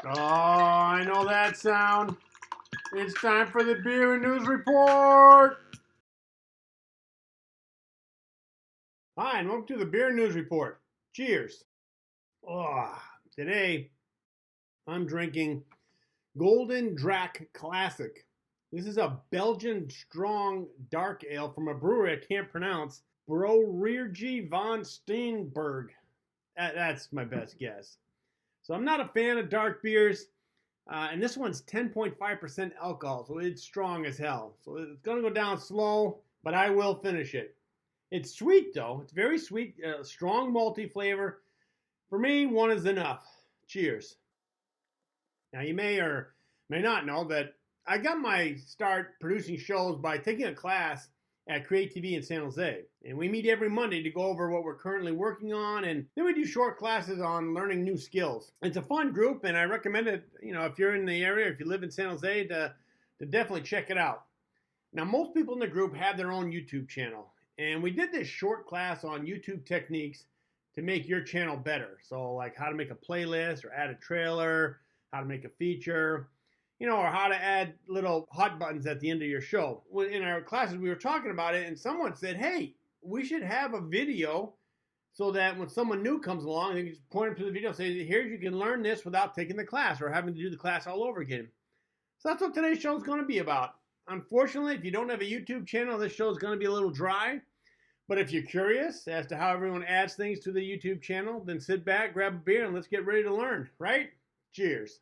Oh, I know that sound. It's time for the Beer and News Report. Hi, and welcome to the Beer and News Report. Cheers. Oh, today I'm drinking Golden Drac Classic. This is a Belgian strong dark ale from a brewery I can't pronounce. Brouwerij van Steenberg. That's my best guess. So I'm not a fan of dark beers. And this one's 10.5% alcohol, so it's strong as hell. So it's going to go down slow, but I will finish it. It's sweet, though. It's very sweet, strong malty flavor. For me, one is enough. Cheers. Now, you may or may not know that I got my start producing shows by taking a class at Create TV in San Jose. And we meet every Monday to go over what we're currently working on, and then we do short classes on learning new skills. It's a fun group, and I recommend it, if you're in the area, if you live in San Jose, to definitely check it out. Now, most people in the group have their own YouTube channel, and we did this short class on YouTube techniques to make your channel better. So like how to make a playlist or add a trailer, how to make a feature, or how to add little hot buttons at the end of your show. In our classes, we were talking about it, and someone said, hey, we should have a video so that when someone new comes along, they can just point them to the video and say, here, you can learn this without taking the class or having to do the class all over again. So that's what today's show is going to be about. Unfortunately, if you don't have a YouTube channel, this show is going to be a little dry. But if you're curious as to how everyone adds things to the YouTube channel, then sit back, grab a beer, and let's get ready to learn, right? Cheers.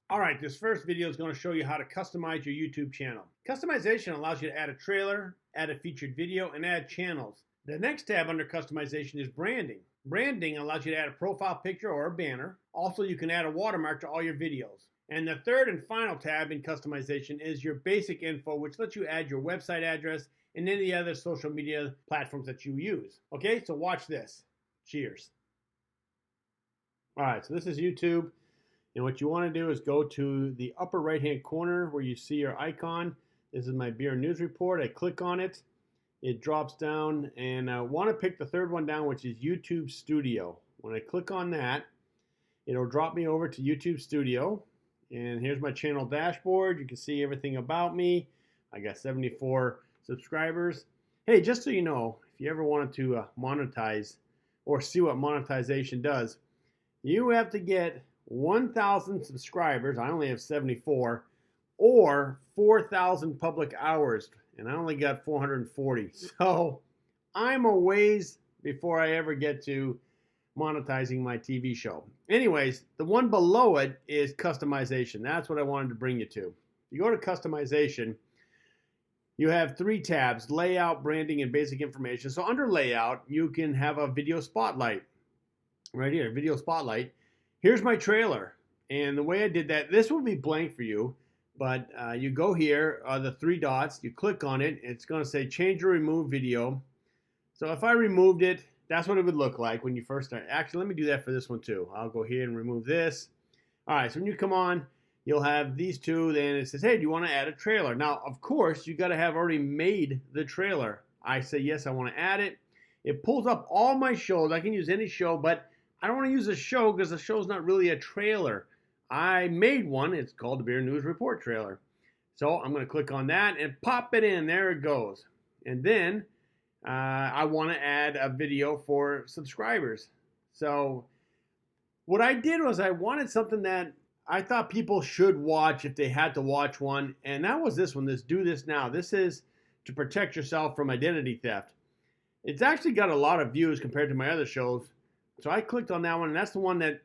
All right, this first video is going to show you how to customize your YouTube channel. Customization allows you to add a trailer, add a featured video, and add channels. The next tab under customization is branding. Branding allows you to add a profile picture or a banner. Also, you can add a watermark to all your videos. And the third and final tab in customization is your basic info, which lets you add your website address and any other social media platforms that you use. Okay, so watch this. Cheers. All right, so this is YouTube. And what you want to do is go to the upper right-hand corner where you see your icon. This is my Beer News Report. I click on it. It drops down, and I want to pick the third one down, which is YouTube Studio. When I click on that, it'll drop me over to YouTube Studio. And here's my channel dashboard. You can see everything about me. I got 74 subscribers. Hey, just so you know, if you ever wanted to monetize or see what monetization does, you have to get 1,000 subscribers. I only have 74, or 4,000 public hours, and I only got 440. So I'm a ways before I ever get to monetizing my TV show. Anyways, the one below it is customization. That's what I wanted to bring you to. You go to customization, you have three tabs: layout, branding, and basic information. So under layout, you can have a video spotlight. Right here, video spotlight. Here's my trailer, and the way I did that, this will be blank for you, but you go here, the three dots, you click on it, it's going to say change or remove video. So if I removed it, that's what it would look like when you first start. Actually, let me do that for this one too. I'll go here and remove this. All right, so when you come on, you'll have these two, then it says, hey, do you want to add a trailer? Now, of course, you got to have already made the trailer. I say, yes, I want to add it. It pulls up all my shows. I can use any show, but I don't want to use a show because the show's not really a trailer. I made one. It's called the Beer News Report trailer. So I'm going to click on that and pop it in. There it goes. And then I want to add a video for subscribers. So what I did was I wanted something that I thought people should watch if they had to watch one. And that was this one, this Do This Now. This is to protect yourself from identity theft. It's actually got a lot of views compared to my other shows. So I clicked on that one, and that's the one that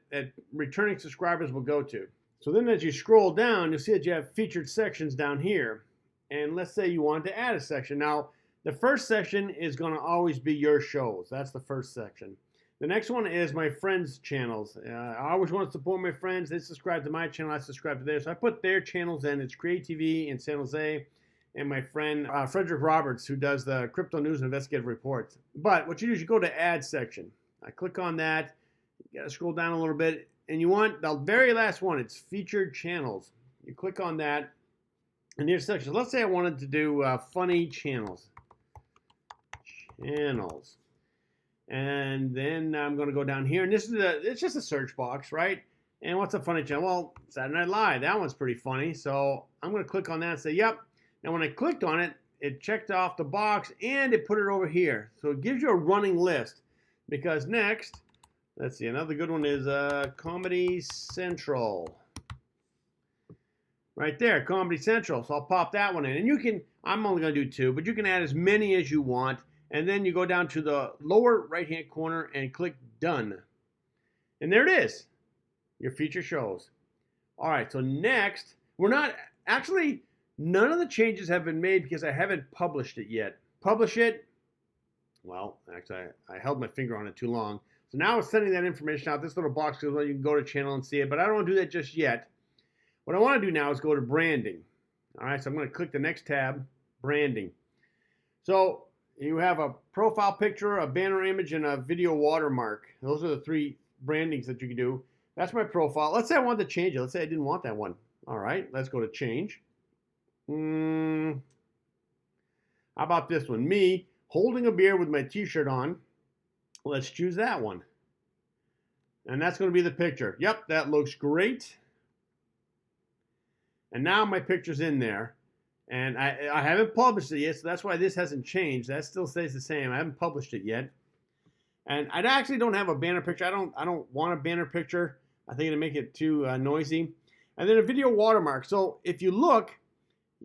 returning subscribers will go to. So then as you scroll down, you'll see that you have featured sections down here. And let's say you wanted to add a section. Now, the first section is going to always be your shows. That's the first section. The next one is my friends' channels. I always want to support my friends. They subscribe to my channel. I subscribe to theirs. So I put their channels in. It's Create TV in San Jose, and my friend Frederick Roberts, who does the crypto news and investigative reports. But what you do is you go to add section. I click on that. You got to scroll down a little bit, and you want the very last one. It's featured channels. You click on that, and there's sections. Let's say I wanted to do funny channels. And then I'm going to go down here, and this is it's just a search box, right? And what's a funny channel? Well, Saturday Night Live. That one's pretty funny. So I'm going to click on that and say, yep. Now when I clicked on it, it checked off the box and it put it over here. So it gives you a running list. Because next, let's see, another good one is Comedy Central. Right there, Comedy Central. So I'll pop that one in. And you can, I'm only going to do 2, but you can add as many as you want. And then you go down to the lower right-hand corner and click Done. And there it is, your feature shows. All right, so next, we're not, actually, none of the changes have been made because I haven't published it yet. Publish it, well, actually, I held my finger on it too long. So now it's sending that information out. This little box goes, well, you can go to channel and see it, but I don't want to do that just yet. What I want to do now is go to branding. All right, so I'm going to click the next tab, branding. So you have a profile picture, a banner image, and a video watermark. Those are the 3 brandings that you can do. That's my profile. Let's say I wanted to change it. Let's say I didn't want that one. All right, let's go to change. How about this one? Me holding a beer with my t-shirt on. Let's choose that one. And that's going to be the picture. Yep, that looks great. And now my picture's in there. And I haven't published it yet, so that's why this hasn't changed. That still stays the same. I haven't published it yet. And I actually don't have a banner picture. I don't want a banner picture. I think it'll make it too noisy. And then a video watermark. So if you look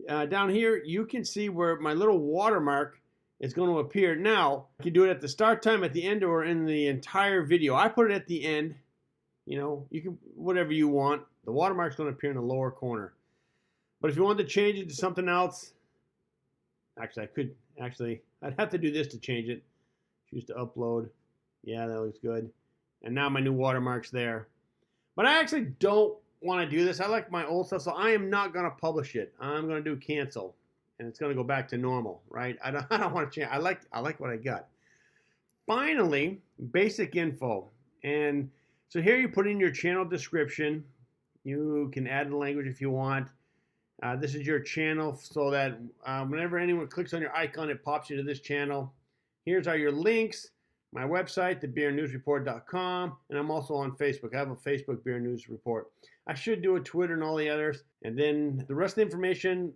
down here, you can see where my little watermark is going to appear. Now, you can do it at the start time, at the end, or in the entire video. I put it at the end. You know, you can, whatever you want. The watermark's going to appear in the lower corner. But if you want to change it to something else, actually, I'd have to do this to change it. Choose to upload. Yeah, that looks good. And now my new watermark's there. But I actually don't want to do this. I like my old stuff, so I am not going to publish it. I'm going to do cancel, and it's going to go back to normal, right? I don't want to change. I like what I got. Finally, basic info. And so here you put in your channel description. You can add a language if you want. This is your channel so that whenever anyone clicks on your icon, it pops you to this channel. Here's all your links. My website, thebeernewsreport.com, and I'm also on Facebook. I have a Facebook Beer News Report. I should do a Twitter and all the others. And then the rest of the information,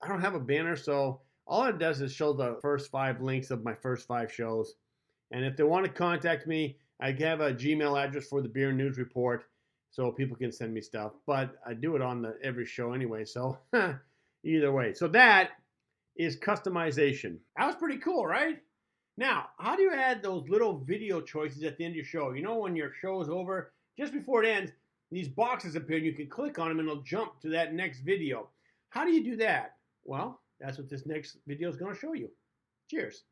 I don't have a banner, so all it does is show the first 5 links of my first 5 shows. And if they want to contact me, I have a Gmail address for the Beer News Report, so people can send me stuff. But I do it on every show anyway, so either way. So that is customization. That was pretty cool, right? Now, how do you add those little video choices at the end of your show? You know, when your show is over, just before it ends, these boxes appear and you can click on them and it'll jump to that next video. How do you do that? Well, that's what this next video is going to show you. Cheers.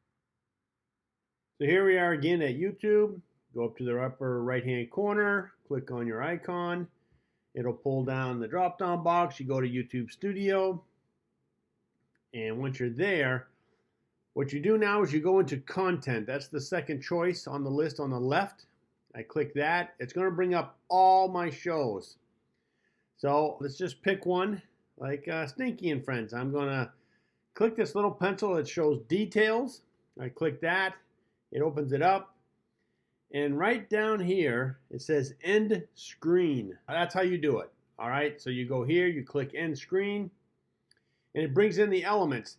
So here we are again at YouTube. Go up to the upper right-hand corner, click on your icon. It'll pull down the drop-down box. You go to YouTube Studio. And once you're there, what you do now is you go into content. That's the second choice on the list on the left. I click that. It's going to bring up all my shows. So let's just pick one, like Stinky and Friends. I'm going to click this little pencil that shows details. I click that. It opens it up. And right down here, it says end screen. That's how you do it. All right, so you go here, you click end screen, and it brings in the elements.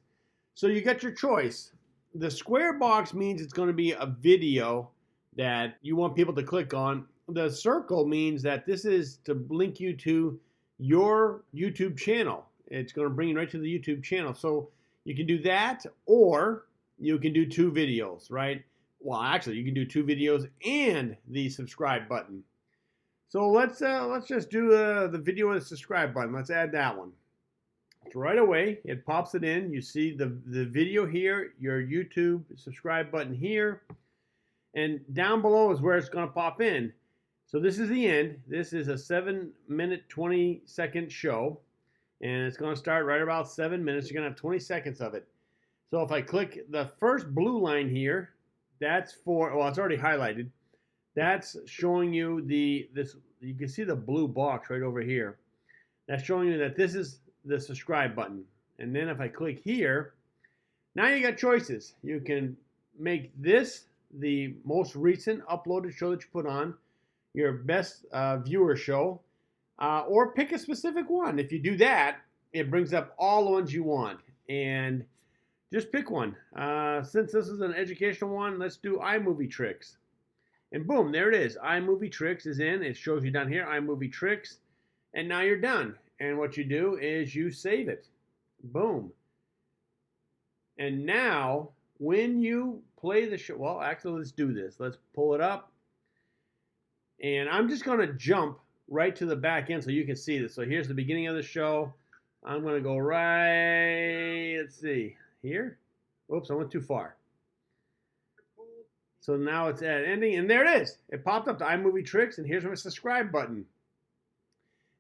So you got your choice. The square box means it's going to be a video that you want people to click on. The circle means that this is to link you to your YouTube channel. It's going to bring you right to the YouTube channel. So you can do that, or you can do 2 videos, right? Well, actually, you can do 2 videos and the subscribe button. So let's just do the video with the subscribe button. Let's add that one. So right away, it pops it in. You see the video here, your YouTube subscribe button here, and down below is where it's going to pop in. So this is the end. This is a 7-minute, 20-second show, and it's going to start right about 7 minutes. You're going to have 20 seconds of it. So if I click the first blue line here, that's for, well, it's already highlighted. That's showing you this. You can see the blue box right over here. That's showing you that this is the subscribe button. And then if I click here, now you got choices. You can make this the most recent uploaded show that you put on. your best viewer show, or pick a specific one. If you do that, it brings up all the ones you want, and just pick one. Since this is an educational one, let's do iMovie tricks. And boom, there it is. iMovie tricks is in. It shows you down here, iMovie tricks. And now you're done. And what you do is you save it. Boom. And now, when you play the show, well, actually, let's do this. Let's pull it up. And I'm just going to jump right to the back end so you can see this. So here's the beginning of the show. I'm going to go right, let's see, here. Oops, I went too far. So now it's at ending, and there it is. It popped up to iMovie Tricks, and here's my subscribe button.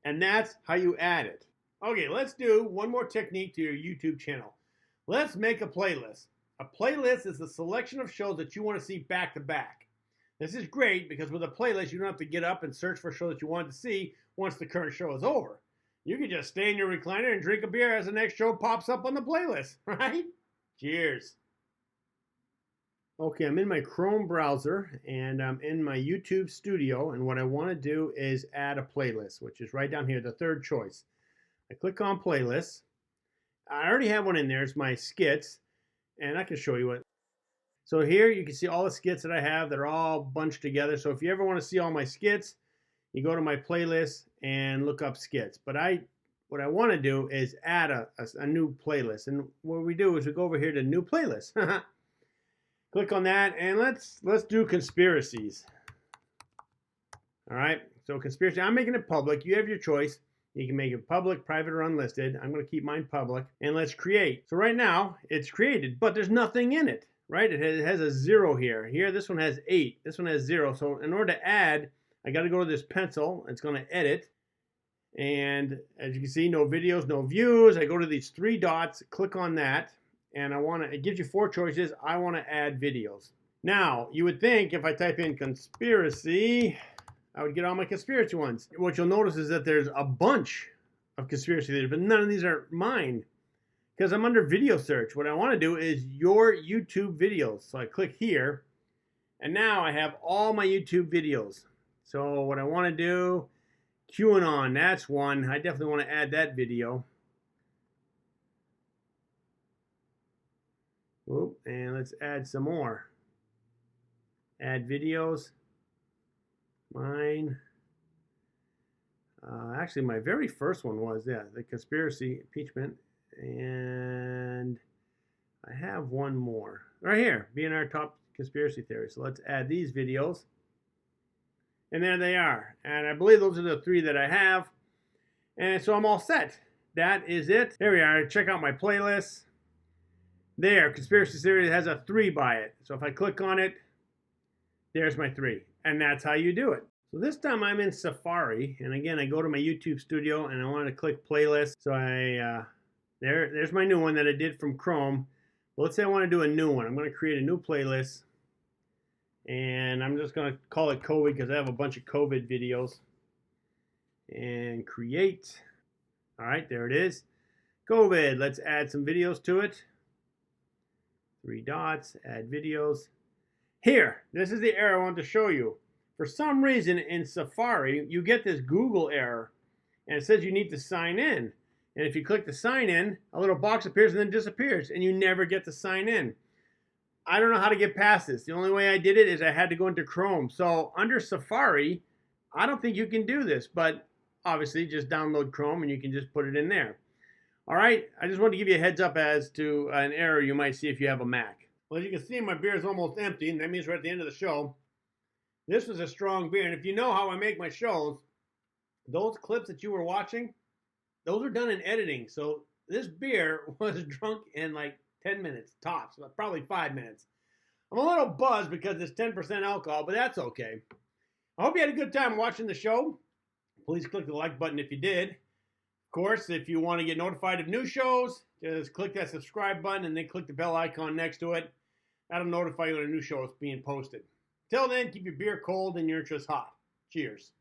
And that's how you add it. Okay, let's do one more technique to your YouTube channel. Let's make a playlist. A playlist is a selection of shows that you want to see back to back. This is great because with a playlist, you don't have to get up and search for a show that you wanted to see once the current show is over. You can just stay in your recliner and drink a beer as the next show pops up on the playlist, right? Cheers. Okay, I'm in my Chrome browser and I'm in my YouTube studio, and what I want to do is add a playlist, which is right down here, the third choice. I click on playlists. I already have one in there. It's my skits, and I can show you what. So here you can see all the skits that I have. They're all bunched together. So if you ever want to see all my skits, you go to my playlist and look up skits. But what I want to do is add a new playlist. And what we do is we go over here to new playlist. Click on that, and let's do conspiracies. All right, so conspiracy, I'm making it public. You have your choice. You can make it public, private, or unlisted. I'm going to keep mine public, and let's create. So right now, it's created, but there's nothing in it, right? It has a 0 here. Here, this one has 8. This one has 0. So in order to add, I got to go to this pencil. It's going to edit, and as you can see, no videos, no views. I go to these 3 dots, click on that. And it gives you 4 choices. I want to add videos. Now, you would think if I type in conspiracy, I would get all my conspiracy ones. What you'll notice is that there's a bunch of conspiracy theories, but none of these are mine because I'm under video search. What I want to do is your YouTube videos. So I click here, and now I have all my YouTube videos. So what I want to do, QAnon, that's one. I definitely want to add that video. Oop, and let's add some more. Add videos. Mine. Actually, my very first one was, the conspiracy impeachment. And I have one more. Right here, being our top conspiracy theory. So let's add these videos. And there they are. And I believe those are the 3 that I have. And so I'm all set. That is it. There we are. Check out my playlist. There, conspiracy theory has a 3 by it. So if I click on it, there's my 3. And that's how you do it. So this time I'm in Safari. And again, I go to my YouTube studio and I want to click playlist. So there's my new one that I did from Chrome. Well, let's say I want to do a new one. I'm going to create a new playlist. And I'm just going to call it COVID because I have a bunch of COVID videos. And create. All right, there it is. COVID. Let's add some videos to it. 3 dots, add videos. Here, this is the error I want to show you. For some reason in Safari, you get this Google error, and it says you need to sign in. And if you click to sign in, a little box appears and then disappears, and you never get to sign in. I don't know how to get past this. The only way I did it is I had to go into Chrome. So under Safari, I don't think you can do this, but obviously just download Chrome and you can just put it in there. All right, I just wanted to give you a heads up as to an error you might see if you have a Mac. Well, as you can see, my beer is almost empty, and that means we're at the end of the show. This was a strong beer, and if you know how I make my shows, those clips that you were watching, those are done in editing. So this beer was drunk in like 10 minutes, tops, probably 5 minutes. I'm a little buzzed because it's 10% alcohol, but that's okay. I hope you had a good time watching the show. Please click the like button if you did. Of course, if you want to get notified of new shows, just click that subscribe button and then click the bell icon next to it. That'll notify you when a new show is being posted. Till then, keep your beer cold and your interest hot. Cheers.